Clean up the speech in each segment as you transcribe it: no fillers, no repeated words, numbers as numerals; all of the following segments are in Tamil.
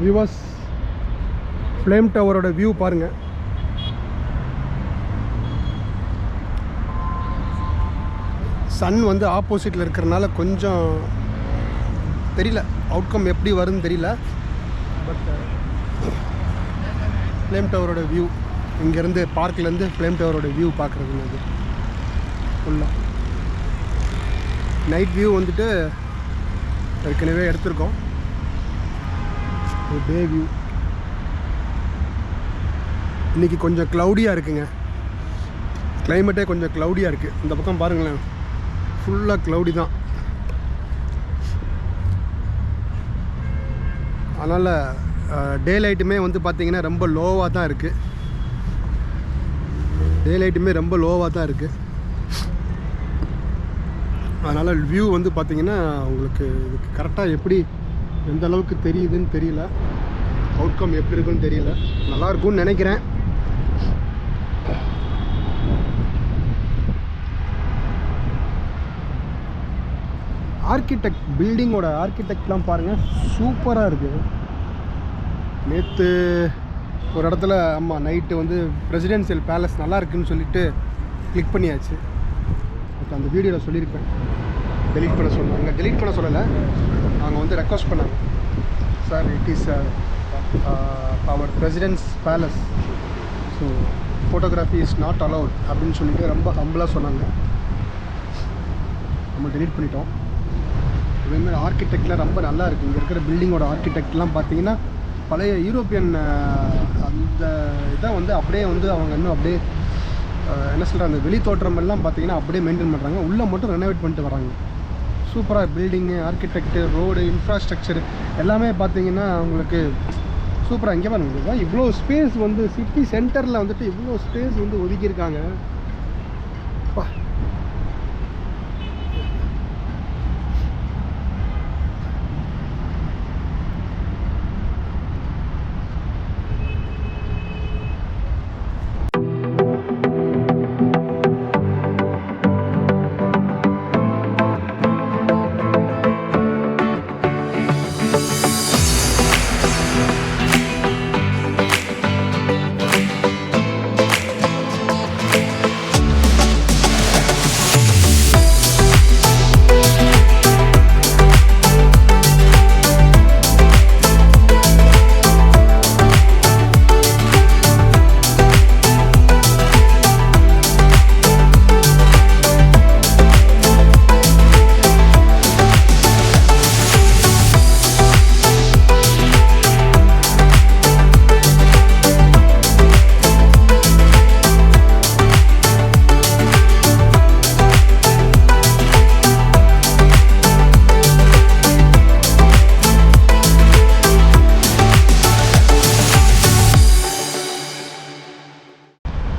வியூவர்ஸ், ஃப்ளேம் டவரோட வியூ பாருங்கள். சன் வந்து ஆப்போசிட்டில் இருக்கிறனால கொஞ்சம் தெரியல, அவுட்கம் எப்படி வரும்னு தெரியல. பட் ஃப்ளேம் டவரோட வியூ இங்கேருந்து பார்க்லேருந்து ஃப்ளேம் டவரோட வியூ பார்க்குறதுங்க. அது ஃபுல்லாக நைட் வியூ வந்துட்டு ஏற்கனவே எடுத்திருக்கோம். ஒரு டே வியூ. இன்றைக்கி கொஞ்சம் க்ளவுடியாக இருக்குங்க. கிளைமேட்டே கொஞ்சம் க்ளவுடியாக இருக்குது. இந்த பக்கம் பாருங்களேன், ஃபுல்லாக க்ளவுடி தான். அதனால் டே லைட்டுமே வந்து பார்த்திங்கன்னா ரொம்ப லோவாக தான் இருக்குது. டே லைட்டுமே ரொம்ப லோவாக தான் இருக்குது. அதனால் வியூ வந்து பார்த்திங்கன்னா உங்களுக்கு இதுக்கு கரெக்டாக எப்படி எந்த அளவுக்கு தெரியுதுன்னு தெரியல. அவுட்கம் எப்படி இருக்குன்னு தெரியல. நல்லாயிருக்கும்னு நினைக்கிறேன். ஆர்கிடெக்ட், பில்டிங்கோட ஆர்கிடெக்ட்லாம் பாருங்கள், சூப்பராக இருக்குது. நேற்று ஒரு இடத்துல நைட்டு வந்து பிரசிடென்சியல் பேலஸ் நல்லா இருக்குன்னு சொல்லிட்டு கிளிக் பண்ணியாச்சு. பட் அந்த வீடியோவில் சொல்லியிருப்பேன், டெலீட் பண்ண சொன்னாங்க. டெலீட் பண்ண சொல்லலை, அவங்க வந்து ரெக்வஸ்ட் பண்ணாங்க, sir it is our president's palace, so photography is not allowed அப்படின்னு சொல்லிட்டு ரொம்ப ஹம்பிளாக சொன்னாங்க. நம்ம டெலீட் பண்ணிட்டோம். இதேமாதிரி ஆர்கிடெக்ட்லாம் ரொம்ப நல்லா இருக்குது. இங்கே இருக்கிற பில்டிங்கோட ஆர்கிடெக்ட்லாம் பார்த்தீங்கன்னா பழைய யூரோப்பியன் அந்த இதை வந்து அப்படியே வந்து அவங்க இன்னும் அப்படியே என்ன சொல்கிறாங்க, அந்த வெளி தோற்றம் எல்லாம் பார்த்தீங்கன்னா அப்படியே மெயின்டைன் பண்ணுறாங்க. உள்ளே மட்டும் ரெனோவேட் பண்ணிட்டு வராங்க. சூப்பராக பில்டிங்கு, ஆர்கிடெக்டு, ரோடு, இன்ஃப்ராஸ்ட்ரக்சர் எல்லாமே பார்த்தீங்கன்னா உங்களுக்கு சூப்பராக. இங்கே பாருங்க, இவ்வளோ ஸ்பேஸ் வந்து சிட்டி சென்டரில் வந்துட்டு இவ்வளோ ஸ்பேஸ் வந்து ஒதுக்கியிருக்காங்க.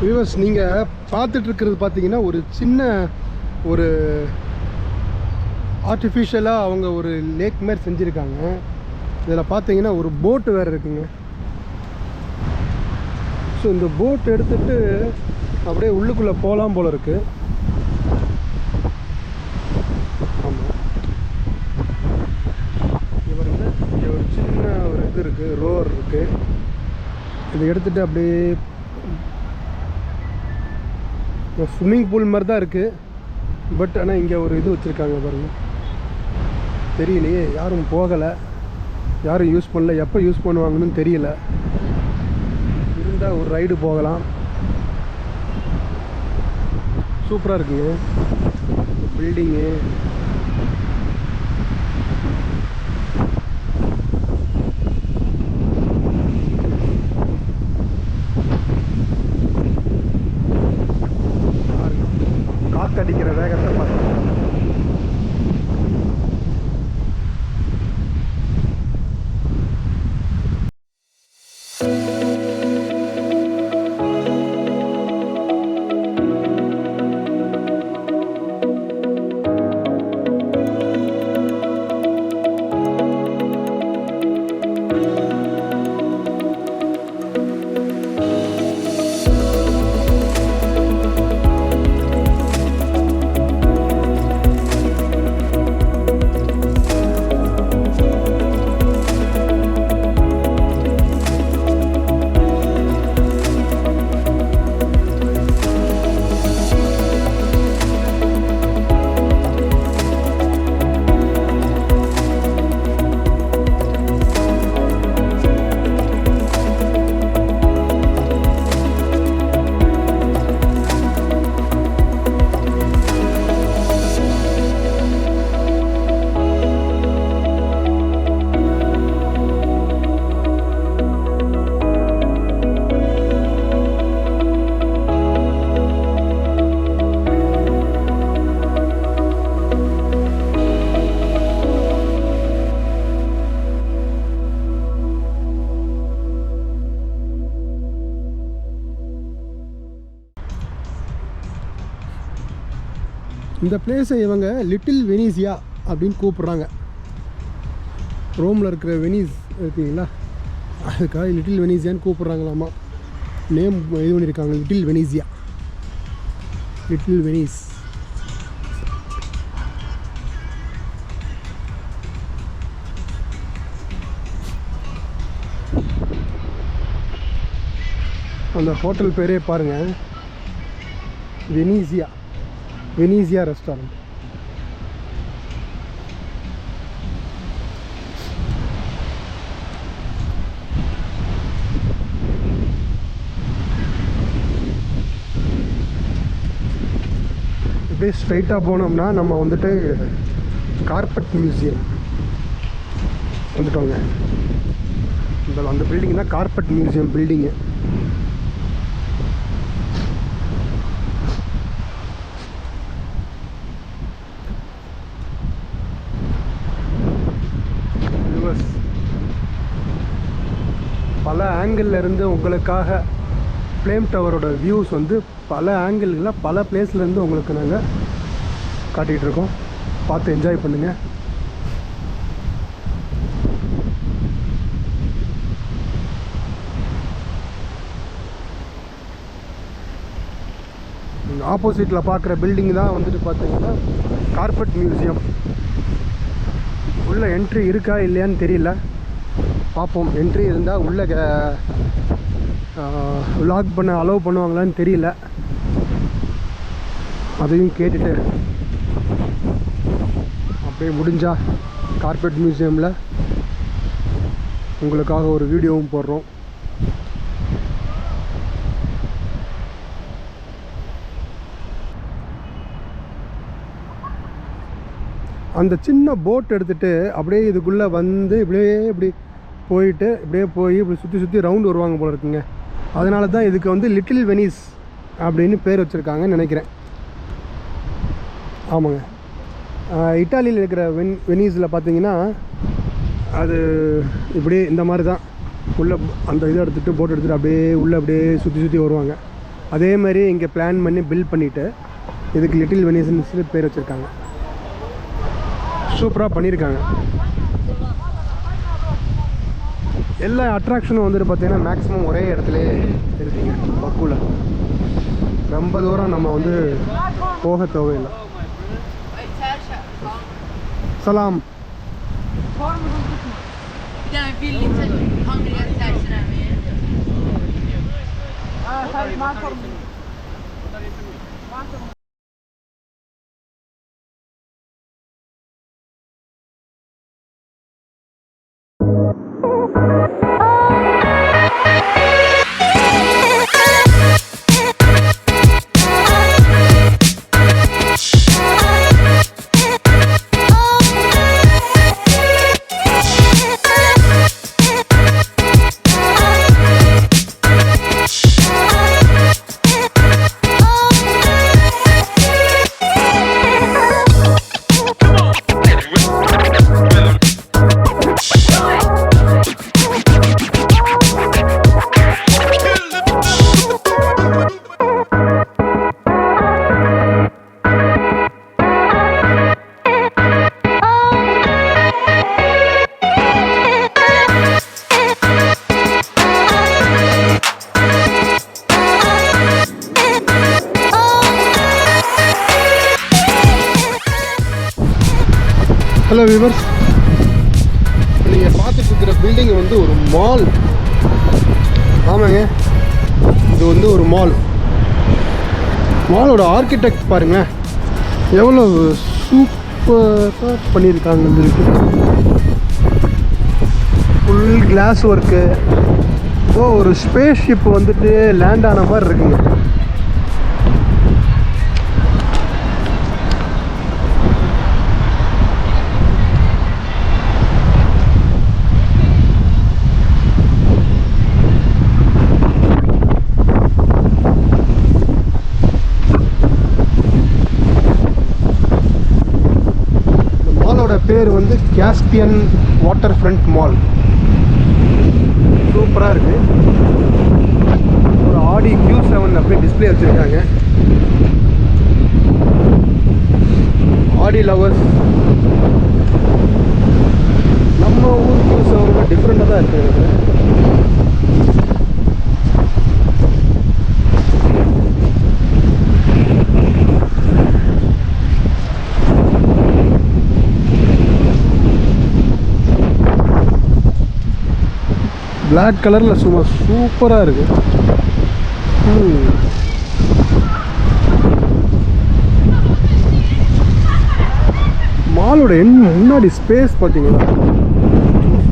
வியூவர்ஸ், நீங்கள் பார்த்துட்ருக்கிறது பார்த்தீங்கன்னா ஒரு சின்ன ஒரு ஆர்டிஃபிஷியலாக அவங்க ஒரு லேக் மாதிரி செஞ்சுருக்காங்க. இதில் பார்த்தீங்கன்னா ஒரு போட்டு வேறு இருக்குங்க. ஸோ இந்த போட் எடுத்துகிட்டு அப்படியே உள்ளுக்குள்ளே போகலாம் போல் இருக்குது. ஆமாம், இவருங்க இங்கே ஒரு சின்ன ஒரு இது இருக்குது, ரோவர் இருக்குது. இதை எடுத்துகிட்டு அப்படியே ஸ்விம்மிங் பூல் மாதிரி தான் இருக்குது. பட் ஆனால் இங்கே ஒரு இது வச்சுருக்காங்க பாருங்கள். தெரியலையே, யாரும் போகலை, யாரும் யூஸ் பண்ணல. எப்போ யூஸ் பண்ணுவாங்கன்னு தெரியல. இருந்தால் ஒரு ரைடு போகலாம். சூப்பராக இருக்குங்க பில்டிங்கு. காற்றடிக்கிற வேகத்தை பார்த்து இந்த பிளேஸை இவங்க லிட்டில் வெனீசியா அப்படின்னு கூப்பிட்றாங்க. ரோமில் இருக்கிற வெனீஸ் இருக்குங்களா, அதுக்காக லிட்டில் வெனீசியான்னு கூப்பிட்றாங்களாமா. நேம் இது பண்ணியிருக்காங்க, லிட்டில் வெனீசியா, லிட்டில் வெனீஸ். அந்த ஹோட்டல் பேரே பாருங்கள், வெனீசியா, வெனீசியா ரெஸ்டாரண்ட். இப்படியே ஸ்ட்ரைட்டாக போனோம்னா நம்ம வந்துட்டு கார்பெட் மியூசியம் வந்துட்டோங்க. அந்த பில்டிங் தான் கார்பெட் மியூசியம் பில்டிங்கு. பல ஆங்கிளில் இருந்து உங்களுக்காக ஃப்ளேம் டவரோட வியூஸ் வந்து பல ஆங்கிளில் பல பிளேஸ்லேருந்து உங்களுக்கு நாங்கள் காட்டிகிட்டு இருக்கோம். பார்த்து என்ஜாய் பண்ணுங்கள். ஆப்போசிட்டில் பார்க்குற பில்டிங் தான் வந்துட்டு பார்த்தீங்கன்னா கார்பெட் மியூசியம். உள்ள என்ட்ரி இருக்கா இல்லையான்னு தெரியல, பார்ப்போம். என்ட்ரி இருந்தால் உள்ளே வ்ளாக் பண்ண அலோவ் பண்ணுவாங்களான்னு தெரியல, அதையும் கேட்டுட்டு அப்படியே முடிஞ்சால் கார்பெட் மியூசியமில் உங்களுக்காக ஒரு வீடியோவும் போடுறோம். அந்த சின்ன போட் எடுத்துகிட்டு அப்படியே இதுக்குள்ளே வந்து இப்படி போயிட்டு இப்படியே போய் இப்படி சுற்றி ரவுண்டு வருவாங்க போல இருக்குங்க. அதனால தான் இதுக்கு வந்து லிட்டில் வெனீஸ் அப்படின்னு பேர் வச்சுருக்காங்கன்னு நினைக்கிறேன். ஆமாங்க, இட்டாலியில் இருக்கிற வெனீஸில் பார்த்தீங்கன்னா அது இப்படியே இந்த மாதிரி தான் உள்ளே அந்த இதை எடுத்துகிட்டு போட் எடுத்துகிட்டு அப்படியே உள்ளே அப்படியே சுற்றி வருவாங்க. அதே மாதிரி இங்கே பிளான் பண்ணி பில்ட் பண்ணிவிட்டு இதுக்கு லிட்டில் வெனீஸ்ன்னு பேர் வச்சுருக்காங்க. சூப்பராக பண்ணியிருக்காங்க. எல்லா அட்ராக்ஷனும் வந்துட்டு பார்த்தீங்கன்னா மேக்ஸிமம் ஒரே இடத்துல இருக்குங்க. பக்குல ரொம்ப தூரம் நம்ம வந்து போக தேவையில்லை. சலாம். ஹலோ வியூவர்ஸ், நீங்கள் பார்த்துட்டு இருக்கிற பில்டிங் வந்து ஒரு மால். ஆமாங்க, இது வந்து ஒரு மாலோட ஆர்கிடெக்ட் பாருங்களேன், எவ்வளோ சூப்பராக பண்ணியிருக்காங்க. Full glass work. ஒரு ஸ்பேஸ் ஷிப் வந்துட்டு லேண்ட் ஆன மாதிரி இருக்குங்க. பேர் வந்து காஸ்பியன் வாட்டர் ஃப்ரண்ட் மால். சூப்பராக இருக்குது. ஒரு ஆடி Q7 அப்படியே டிஸ்பிளே வச்சுருக்காங்க. ஆடி லவர்ஸ். நம்ம ஊர் வியூஸ் அவங்க டிஃப்ரெண்ட்டாக தான் இருக்குது எனக்கு. பிளாக் கலரில் சும்மா சூப்பராக இருக்குது. மாலோட முன்னாடி ஸ்பேஸ் பார்த்தீங்களா,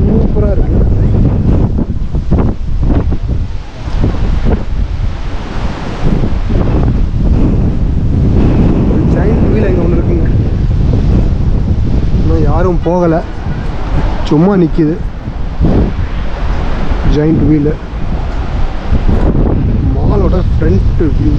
சூப்பராக இருக்குது. ஜெயண்ட் வீல் இங்கே ஒன்று இருக்குங்க. இன்னும் யாரும் போகலை, சும்மா நிற்கிது ஜெயண்ட் வீலு. மாலோட ஃப்ரண்ட் வியூ.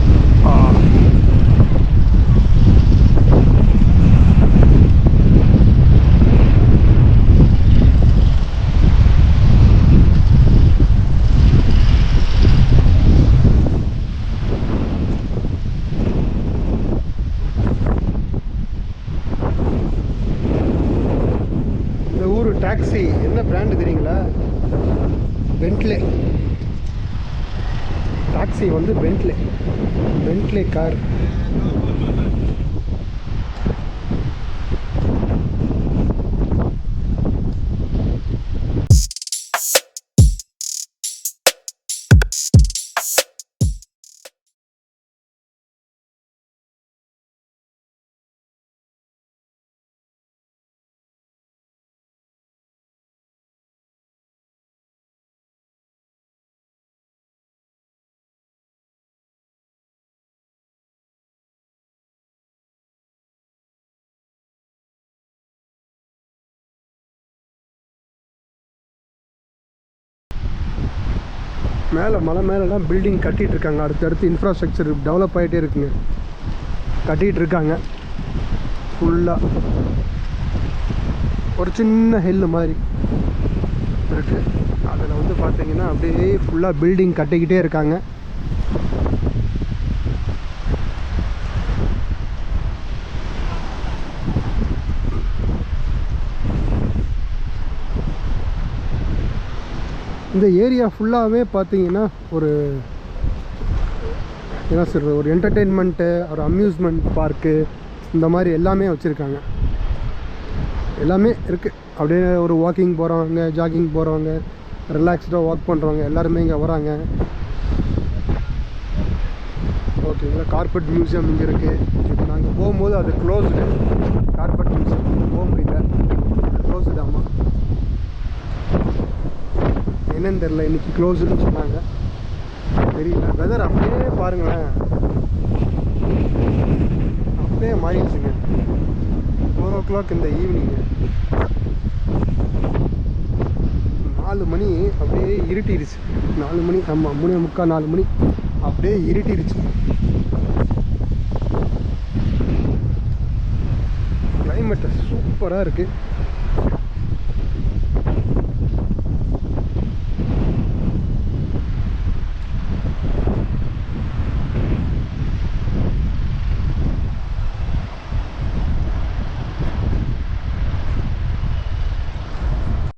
இந்த ஊர் டாக்ஸி என்ன பிராண்டு தெரியுங்களா? பென்ட்லே. டாக்ஸி வந்து பென்ட்லே கார். மேலே மலை மேலெலாம் பில்டிங் கட்டிகிட்டு இருக்காங்க. அடுத்தடுத்து இன்ஃப்ராஸ்ட்ரக்சர் டெவலப் ஆகிட்டே இருக்குங்க. கட்டிகிட்டு இருக்காங்க ஃபுல்லாக. ஒரு சின்ன ஹில்லு மாதிரி இருக்குது. அதில் வந்து பார்த்தீங்கன்னா அப்படியே ஃபுல்லாக பில்டிங் கட்டிக்கிட்டே இருக்காங்க. இந்த ஏரியா ஃபுல்லாகவே பார்த்தீங்கன்னா ஒரு என்ன சொல்கிறது, ஒரு என்டர்டெயின்மெண்ட்டு, ஒரு அம்யூஸ்மெண்ட் பார்க்கு, இந்த மாதிரி எல்லாமே வச்சுருக்காங்க. எல்லாமே இருக்குது. அப்படியே ஒரு வாக்கிங் போகிறவங்க, ஜாகிங் போகிறவங்க, ரிலாக்ஸ்டாக வாக் பண்ணுறவங்க எல்லாருமே இங்கே வராங்க. ஓகேங்களா. கார்பெட் மியூசியம் இங்கே இருக்குது. இப்போ நாங்கள் போகும்போது அது க்ளோஸ்டு. கார்பெட் மியூசியம் போக முடியல, க்ளோஸ்டு. ஆமாம், என்னன்னு தெரில, இன்றைக்கி க்ளோஸ்டுன்னு சொன்னாங்க. தெரியல. வெதர் அப்படியே பாருங்களேன், அப்படியே மாறிடுச்சுங்க. 4 o'clock இந்த ஈவினிங்கு, 4 மணி அப்படியே இருட்டிடுச்சு. 4 மணி, ஆமாம் 3:45 4 மணி அப்படியே இருட்டிடுச்சு. கிளைமேட்டு சூப்பராக இருக்குது.